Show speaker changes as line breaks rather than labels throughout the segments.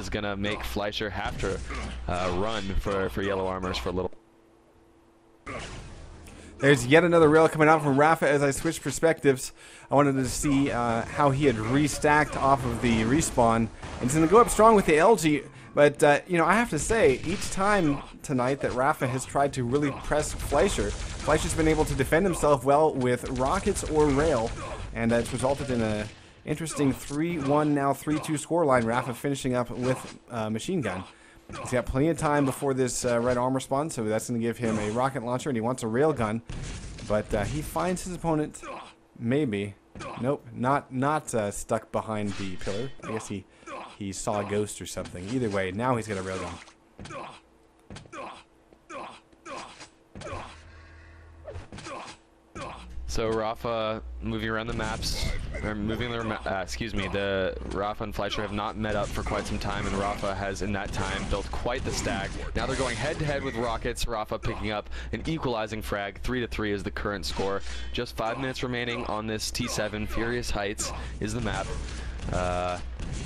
is going to make Fleischer have to run for yellow armors for a little.
There's yet another rail coming out from Rafa as I switch perspectives. I wanted to see how he had restacked off of the respawn. And he's going to go up strong with the LG. But, you know, I have to say, each time tonight that Rafa has tried to really press Fleischer, Fleischer's been able to defend himself well with rockets or rail. And it's resulted in a interesting 3-1, now 3-2 scoreline. Rafa finishing up with machine gun. He's got plenty of time before this red armor spawn, so that's going to give him a rocket launcher, and he wants a rail gun. But he finds his opponent, maybe. Nope, not stuck behind the pillar. I guess he saw a ghost or something. Either way, now he's got a rail gun.
So Rafa moving around the maps, or moving the excuse me, the Rafa and Fleischer have not met up for quite some time, and Rafa has in that time built quite the stack. Now they're going head to head with rockets. Rafa picking up an equalizing frag. 3-3 is the current score. Just 5 minutes remaining on this T7. Furious Heights is the map.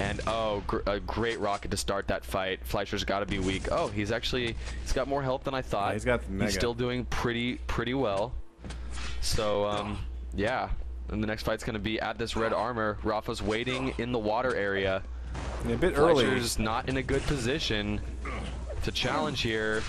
And oh, a great rocket to start that fight. Fleischer's got to be weak. Oh, he's got more health than I thought.
Yeah, he's got the mega.
He's still doing pretty well. So, yeah, and the next fight's going to be at this red armor. Rafa's waiting in the water area.
A bit early.
Fleischer's not in a good position to challenge here.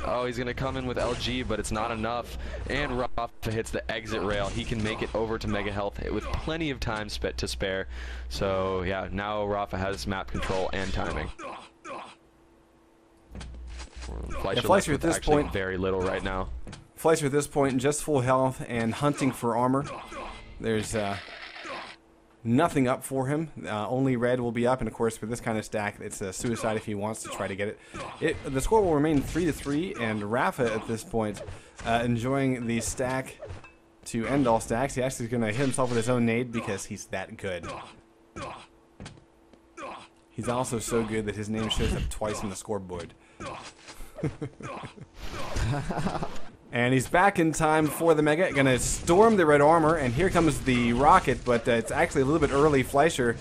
Oh, he's going to come in with LG, but it's not enough. And Rafa hits the exit rail. He can make it over to Mega Health with plenty of time to spare. So, yeah, now Rafa has map control and timing.
Fleischer at this point,
very little right now.
Fleischer at this point, just full health and hunting for armor. There's nothing up for him. Only red will be up, and of course, with this kind of stack, it's a suicide if he wants to try to get it. The score will remain 3-3, and Rafa at this point enjoying the stack to end all stacks. He actually is going to hit himself with his own nade because he's that good. He's also so good that his name shows up twice on the scoreboard. And he's back in time for the Mega. Gonna storm the red armor, and here comes the rocket, but it's actually a little bit early. Fleischer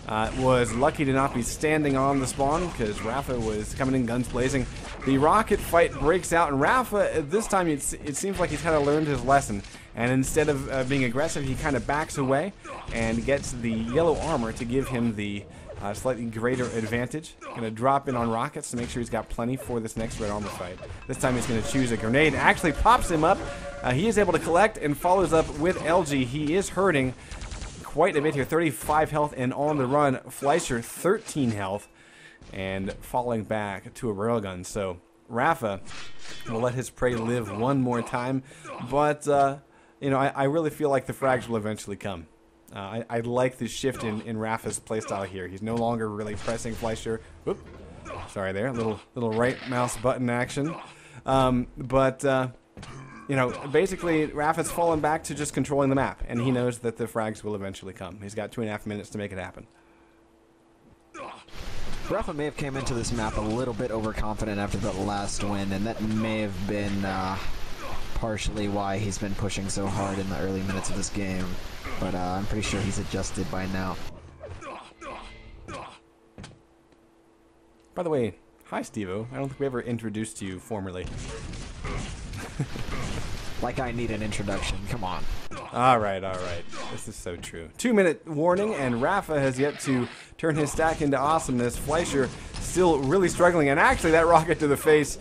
was lucky to not be standing on the spawn because Rafa was coming in guns blazing. The rocket fight breaks out, and Rafa, this time it seems like he's kind of learned his lesson. And instead of being aggressive, he kind of backs away and gets the yellow armor to give him the slightly greater advantage. Going to drop in on rockets to make sure he's got plenty for this next red armor fight. This time he's going to choose a grenade. Actually pops him up. He is able to collect and follows up with LG. He is hurting quite a bit here. 35 health and on the run. Fleischer 13 health and falling back to a railgun. So Rafa will let his prey live one more time. But, you know, I really feel like the frags will eventually come. I like the shift in Rafa's playstyle here. He's no longer really pressing Fleischer. Whoop. Sorry there, little right mouse button action. You know, basically Rafa's fallen back to just controlling the map, and he knows that the frags will eventually come. He's got 2.5 minutes to make it happen.
Rafa may have came into this map a little bit overconfident after the last win, and that may have been partially why he's been pushing so hard in the early minutes of this game. But I'm pretty sure he's adjusted by now.
By the way, hi Steve-O. I don't think we ever introduced you formally.
Like I need an introduction. Come on.
Alright. This is so true. 2-minute warning, and Rafa has yet to turn his stack into awesomeness. Fleischer still really struggling, and actually that rocket to the face,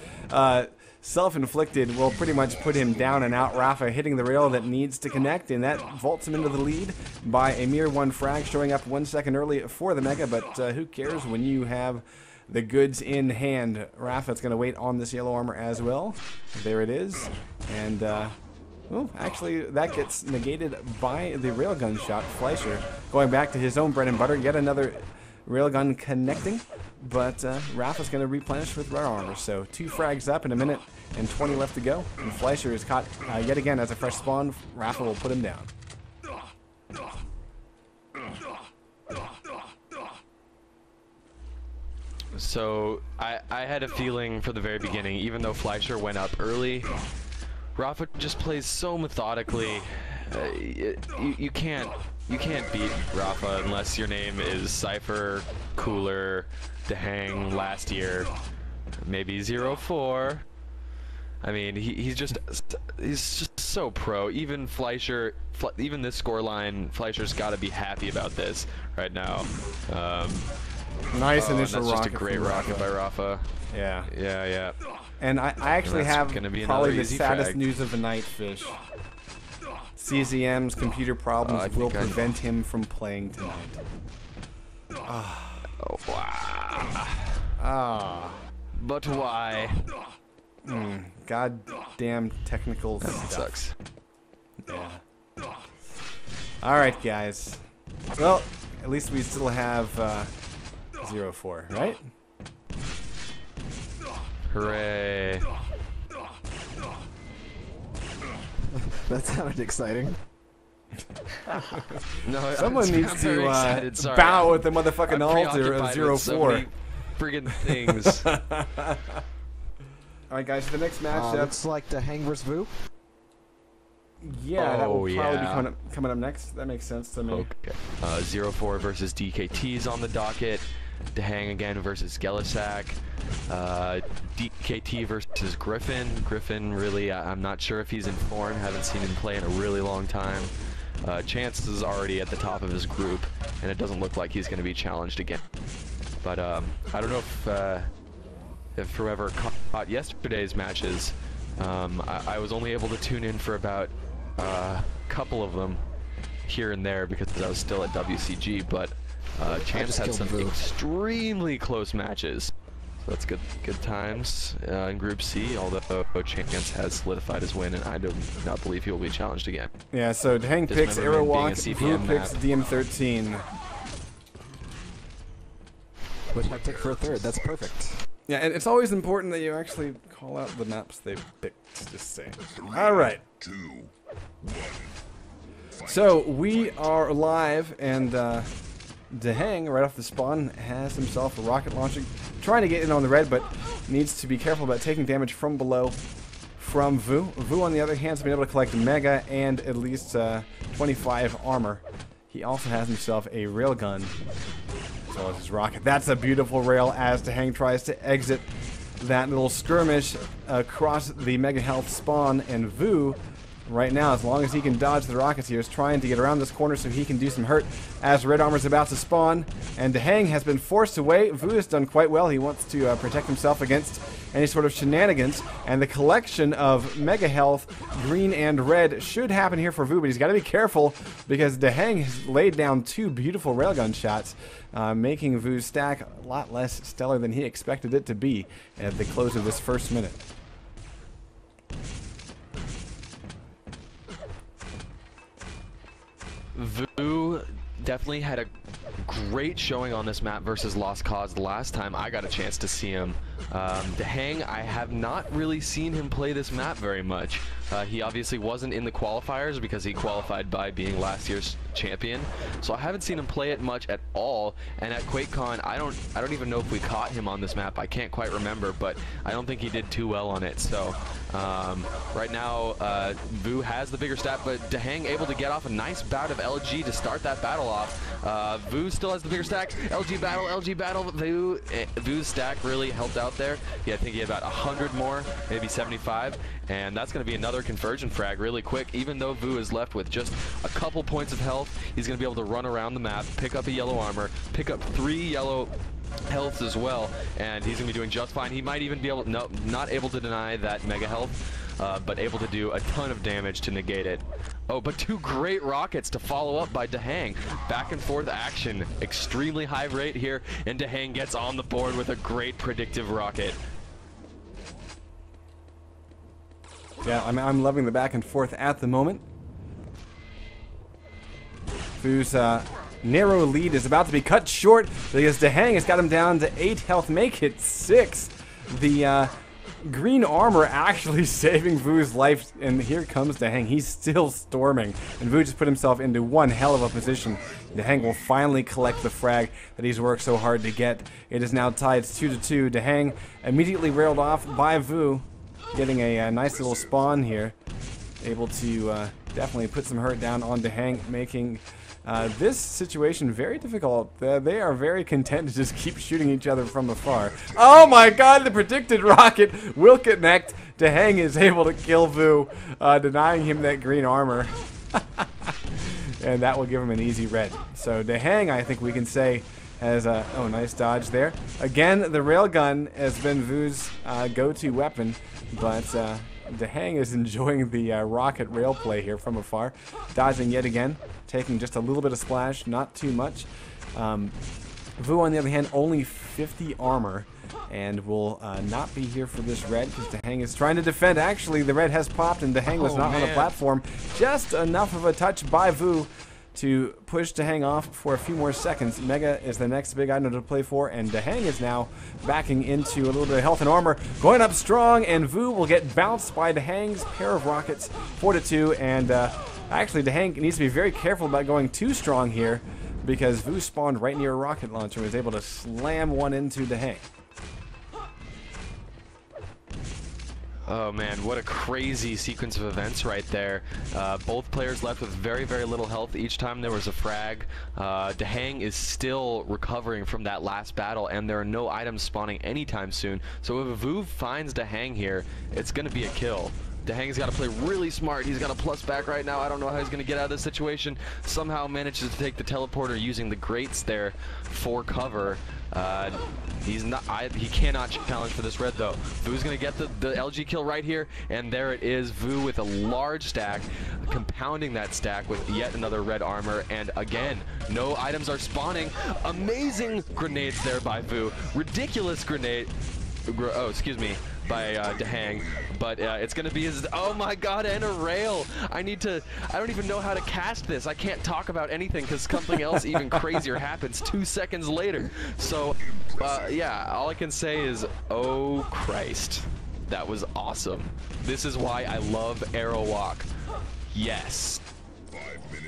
self-inflicted, will pretty much put him down and out. Rafa hitting the rail that needs to connect, and that vaults him into the lead by a mere 1 frag, showing up 1 second early for the Mega, but who cares when you have the goods in hand. Rafa's going to wait on this yellow armor as well. There it is. And, well, actually, that gets negated by the railgun shot. Fleischer going back to his own bread and butter. Yet another railgun connecting. But Rafa's going to replenish with red armor. So 2 frags up in 1 minute and 20 left to go. And Fleischer is caught yet again as a fresh spawn. Rafa will put him down.
So I had a feeling for the very beginning, even though Fleischer went up early, Rafa just plays so methodically. you can't beat Rafa unless your name is Cypher, Cooler, Dehang last year, maybe 0-4. I mean, he's just so pro. Even Fleischer, even this scoreline, Fleischer's got to be happy about this right now.
Nice initial
and that's
rocket.
Just a great rocket by Rafa.
Yeah.
Yeah.
And I actually have probably the saddest
frag.
news of the night, Fish. CZM's computer problems will prevent him from playing tonight.
Oh, wow. But why?
Goddamn technical stuff.
Sucks.
Yeah. Alright, guys. Well, at least we still have 0-4, right?
Hooray.
That sounded exciting.
No,
Someone
I'm
needs
very
to
excited. Sorry,
bow at the motherfucking
I'm
altar of
preoccupied with
0-4.
so many friggin' things.
Alright, guys, the next matchup.
Looks like Dehang vs. Vu.
Yeah, that will probably
yeah.
be coming up next. That makes sense to me.
Okay. 0-4 versus DKT's on the docket. Dehang again versus Gelisak. DKT versus Griffin. Griffin, really, I'm not sure if he's in form. Haven't seen him play in a really long time. Chance is already at the top of his group, and it doesn't look like he's going to be challenged again. But I don't know if whoever caught yesterday's matches. I was only able to tune in for about a couple of them here and there because I was still at WCG, but Chance had some extremely close matches. So that's good times in Group C, although Chance has solidified his win, and I do not believe he will be challenged again.
Yeah, so Dehang picks Aerowalk, Vu picks DM13.
Which I picked for a third. That's perfect.
Yeah, and it's always important that you actually call out the maps they picked, just saying. Alright. So, we are live, and Dehang, right off the spawn, has himself a rocket launching, trying to get in on the red, but needs to be careful about taking damage from below from Vu. Vu, on the other hand, has been able to collect Mega and at least 25 armor. He also has himself a railgun, as well as his rocket. That's a beautiful rail as Dehang tries to exit that little skirmish across the Mega Health spawn, and Vu, right now, as long as he can dodge the rockets here, is trying to get around this corner so he can do some hurt as Red Armor's about to spawn. And Dehang has been forced away. Vu has done quite well. He wants to protect himself against any sort of shenanigans. And the collection of Mega Health, green and red, should happen here for Vu, but he's got to be careful because Dehang has laid down two beautiful railgun shots, making Vu's stack a lot less stellar than he expected it to be at the close of this first minute.
Vu definitely had a great showing on this map versus Lost Cause the last time I got a chance to see him. Dehang, I have not really seen him play this map very much. He obviously wasn't in the qualifiers because he qualified by being last year's champion, so I haven't seen him play it much at all. And at QuakeCon, I don't even know if we caught him on this map. I can't quite remember, but I don't think he did too well on it. So right now, Vu has the bigger stat, but Dehang able to get off a nice bout of LG to start that battle off. Vu still has the bigger stack. LG battle. Vu's stack really helped out there. Yeah, I think he had about 100 more, maybe 75, and that's going to be another conversion frag really quick. Even though Vu is left with just a couple points of health, he's going to be able to run around the map, pick up a yellow armor, pick up 3 yellow healths as well, and he's going to be doing just fine. He might even be able, no, not able to deny that mega health, but able to do a ton of damage to negate it. Oh, but 2 great rockets to follow up by Dehang. Back and forth action, extremely high rate here, and Dehang gets on the board with a great predictive rocket.
Yeah, I'm loving the back and forth at the moment. Vu's narrow lead is about to be cut short because Dehang has got him down to 8 health, make it 6. The green armor actually saving Vu's life, and here comes Dehang. He's still storming, and Vu just put himself into one hell of a position. Dehang will finally collect the frag that he's worked so hard to get. It is now tied 2-2. Dehang immediately railed off by Vu, getting a nice little spawn here, able to definitely put some hurt down on Dehang, making this situation very difficult. They are very content to just keep shooting each other from afar. Oh my god, the predicted rocket will connect. Dehang is able to kill Vu, denying him that green armor. And that will give him an easy red. So Dehang, I think we can say, has a... Oh, nice dodge there. Again, the railgun has been Vu's go-to weapon, but Dehang is enjoying the rocket rail play here from afar. Dodging yet again, taking just a little bit of splash, not too much. Vu, on the other hand, only 50 armor, and will not be here for this red because Dehang is trying to defend. Actually, the red has popped and Dehang was not on the platform. Just enough of a touch by Vu to push Dehang off for a few more seconds. Mega is the next big item to play for, and Dehang is now backing into a little bit of health and armor. Going up strong, and Vu will get bounced by Dehang's pair of rockets, 4-2, and actually Dehang needs to be very careful about going too strong here because Vu spawned right near a rocket launcher and was able to slam one into Dehang.
Oh man, what a crazy sequence of events right there. Both players left with very, very little health each time there was a frag. Dehang is still recovering from that last battle, and there are no items spawning anytime soon. So if Vu finds Dehang here, it's going to be a kill. Dehang's got to play really smart. He's got a plus back right now. I don't know how he's going to get out of this situation. Somehow manages to take the teleporter using the grates there for cover. He cannot challenge for this red though. Vu's gonna get the LG kill right here, and there it is. Vu with a large stack, compounding that stack with yet another red armor, and again, no items are spawning. Amazing grenades there by Vu. Ridiculous grenade. Oh, excuse me. By Dehang, but it's gonna be his. Oh my god, and a rail. I don't even know how to cast this. I can't talk about anything because something else even crazier happens 2 seconds later. So yeah, all I can say is, oh Christ, that was awesome. This is why I love Arrow Walk. Yes.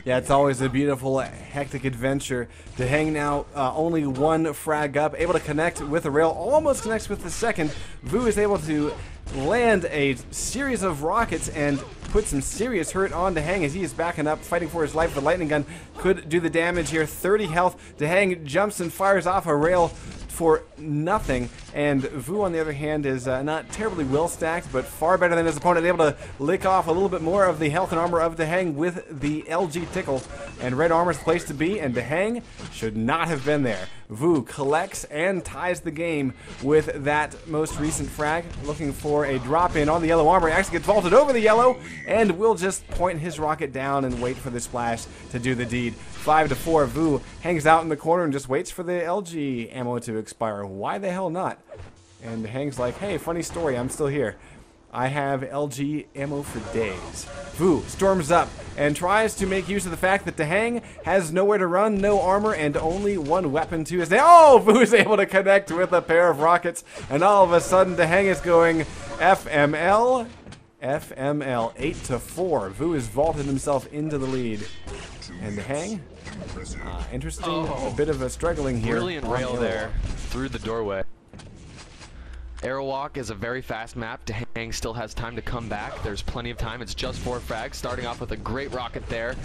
Yeah, it's always a beautiful, hectic adventure. Dehang now only one frag up, able to connect with a rail, almost connects with the second. Vu is able to land a series of rockets and put some serious hurt on Dehang as he is backing up, fighting for his life. The lightning gun could do the damage here. 30 health. Dehang jumps and fires off a rail for nothing, and Vu on the other hand is not terribly well stacked, but far better than his opponent, able to lick off a little bit more of the health and armor of Dehang with the LG tickle, and red armor's place to be, and Dehang should not have been there. Vu collects and ties the game with that most recent frag, looking for a drop in on the yellow armor. He actually gets vaulted over the yellow, and will just point his rocket down and wait for the splash to do the deed. 5-4, Vu hangs out in the corner and just waits for the LG ammo to expire. Why the hell not? And Dehang's like, hey, funny story, I'm still here. I have LG ammo for days. Vu storms up and tries to make use of the fact that Dehang has nowhere to run, no armor, and only one weapon to his name. Oh, Vu is able to connect with a pair of rockets, and all of a sudden Dehang is going FML. 8-4. Vu has vaulted himself into the lead. And Dehang, interesting, a bit of a struggling here.
Brilliant rail there through the doorway. Arrow Walk is a very fast map. Dehang still has time to come back. There's plenty of time. It's just 4 frags, starting off with a great rocket there.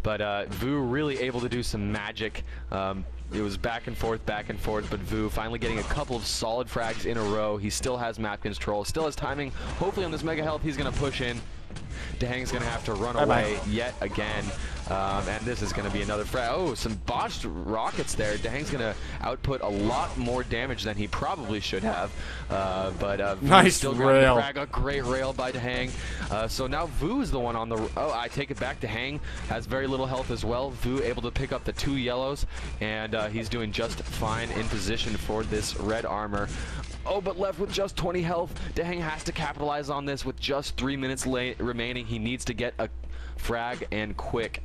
But Vu really able to do some magic. It was back and forth, but Vu finally getting a couple of solid frags in a row. He still has map control, still has timing. Hopefully on this mega health, he's going to push in. Dehang's going to have to run away yet again. And this is going to be another frag. Oh, some botched rockets there. Dehang's going to output a lot more damage than he probably should have. But
nice
still
rail.
Frag, a great rail by Dehang. So now Vu's the one on the... Oh, I take it back. Dehang has very little health as well. Vu able to pick up the 2 yellows, and he's doing just fine in position for this red armor. Oh, but left with just 20 health. Dehang has to capitalize on this with just 3 minutes remaining. He needs to get a frag and quick.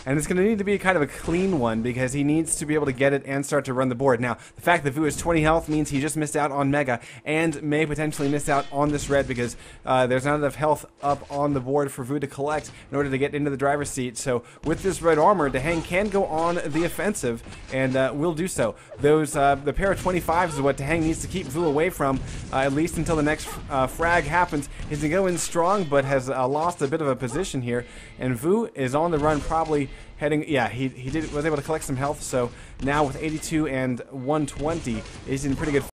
and it's going to need to be kind of a clean one because he needs to be able to get it and start to run the board. Now, the fact that Vu has 20 health means he just missed out on Mega and may potentially miss out on this red because there's not enough health up on the board for Vu to collect in order to get into the driver's seat. So with this red armor, Dehang can go on the offensive and will do so. The pair of 25s is what Dehang needs to keep Vu away from, at least until the next frag happens. He's going to go in strong, but has lost a bit of a position here. And Vu is on the run, probably heading, yeah, he was able to collect some health, so now with 82 and 120, he's in pretty good